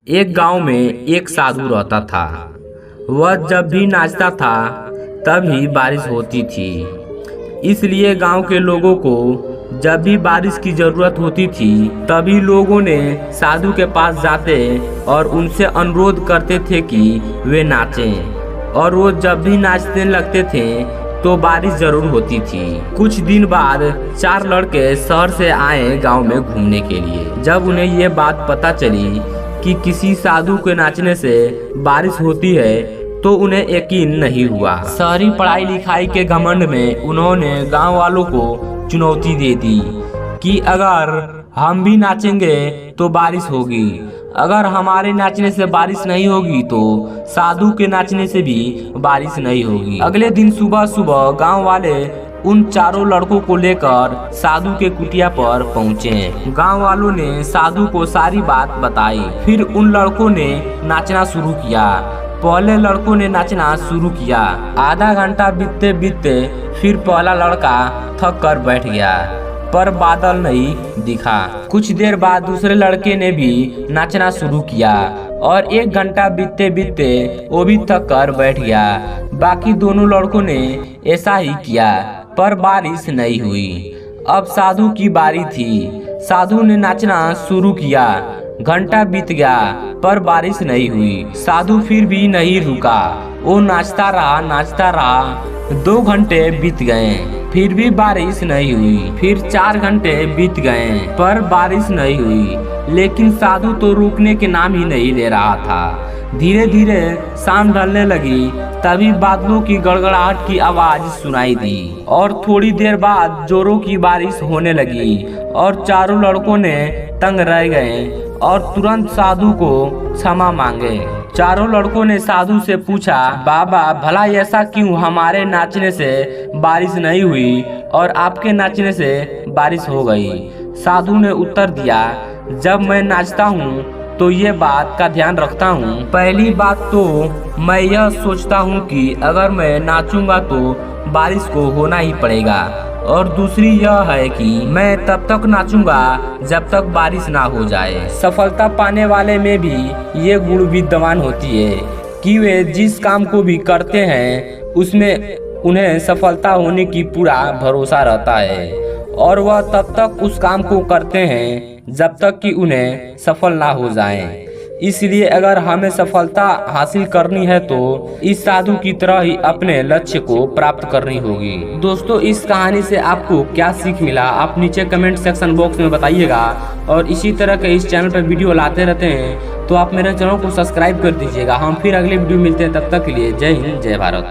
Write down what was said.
एक गांव में एक साधु रहता था। वह जब भी नाचता था तभी बारिश होती थी। इसलिए गांव के लोगों को जब भी बारिश की जरूरत होती थी तभी लोगों ने साधु के पास जाते और उनसे अनुरोध करते थे कि वे नाचें। और वो जब भी नाचने लगते थे तो बारिश जरूर होती थी। कुछ दिन बाद 4 लड़के शहर से आए गांव में घूमने के लिए। जब उन्हें ये बात पता चली कि किसी साधु के नाचने से बारिश होती है तो उन्हें यकीन नहीं हुआ। शहरी पढ़ाई लिखाई के घमंड में उन्होंने गांव वालों को चुनौती दे दी कि अगर हम भी नाचेंगे तो बारिश होगी, अगर हमारे नाचने से बारिश नहीं होगी तो साधु के नाचने से भी बारिश नहीं होगी। अगले दिन सुबह सुबह गांव वाले उन चारों लड़कों को लेकर साधु के कुटिया पर पहुँचे। गांव वालों ने साधु को सारी बात बताई। फिर उन लड़कों ने नाचना शुरू किया। पहले लड़कों ने नाचना शुरू किया। आधा घंटा बीतते बीतते फिर पहला लड़का थक कर बैठ गया पर बादल नहीं दिखा। कुछ देर बाद दूसरे लड़के ने भी नाचना शुरू किया और 1 घंटा बीतते बीतते वो भी थक कर बैठ गया। बाकी दोनों लड़कों ने ऐसा ही किया पर बारिश नहीं हुई। अब साधु की बारी थी। साधु ने नाचना शुरू किया। घंटा बीत गया पर बारिश नहीं हुई। साधु फिर भी नहीं रुका। वो नाचता रहा। 2 घंटे बीत गए फिर भी बारिश नहीं हुई। फिर 4 घंटे बीत गए पर बारिश नहीं हुई। लेकिन साधु तो रुकने के नाम ही नहीं ले रहा था। धीरे धीरे शाम ढलने लगी। तभी बादलों की गड़गड़ाहट की आवाज सुनाई दी और थोड़ी देर बाद जोरों की बारिश होने लगी और चारों लड़कों ने तंग रह गए और तुरंत साधु को क्षमा मांगे। चारों लड़कों ने साधु से पूछा, बाबा भला ऐसा क्यों, हमारे नाचने से बारिश नहीं हुई और आपके नाचने से बारिश हो गई। साधु ने उत्तर दिया, जब मैं नाचता हूँ तो ये बात का ध्यान रखता हूँ। पहली बात तो मैं यह सोचता हूँ कि अगर मैं नाचूंगा तो बारिश को होना ही पड़ेगा, और दूसरी यह है कि मैं तब तक नाचूंगा जब तक बारिश ना हो जाए। सफलता पाने वाले में भी ये गुण विद्यमान होती है कि वे जिस काम को भी करते हैं उसमें उन्हें सफलता होने की पूरा भरोसा रहता है और वह तब तक उस काम को करते हैं जब तक कि उन्हें सफल ना हो जाएं। इसलिए अगर हमें सफलता हासिल करनी है तो इस साधु की तरह ही अपने लक्ष्य को प्राप्त करनी होगी। दोस्तों, इस कहानी से आपको क्या सीख मिला आप नीचे कमेंट सेक्शन बॉक्स में बताइएगा। और इसी तरह के इस चैनल पर वीडियो लाते रहते हैं तो आप मेरे चैनल को सब्सक्राइब कर दीजिएगा। हम फिर अगले वीडियो मिलते हैं, तब तक के लिए जय हिंद जय भारत।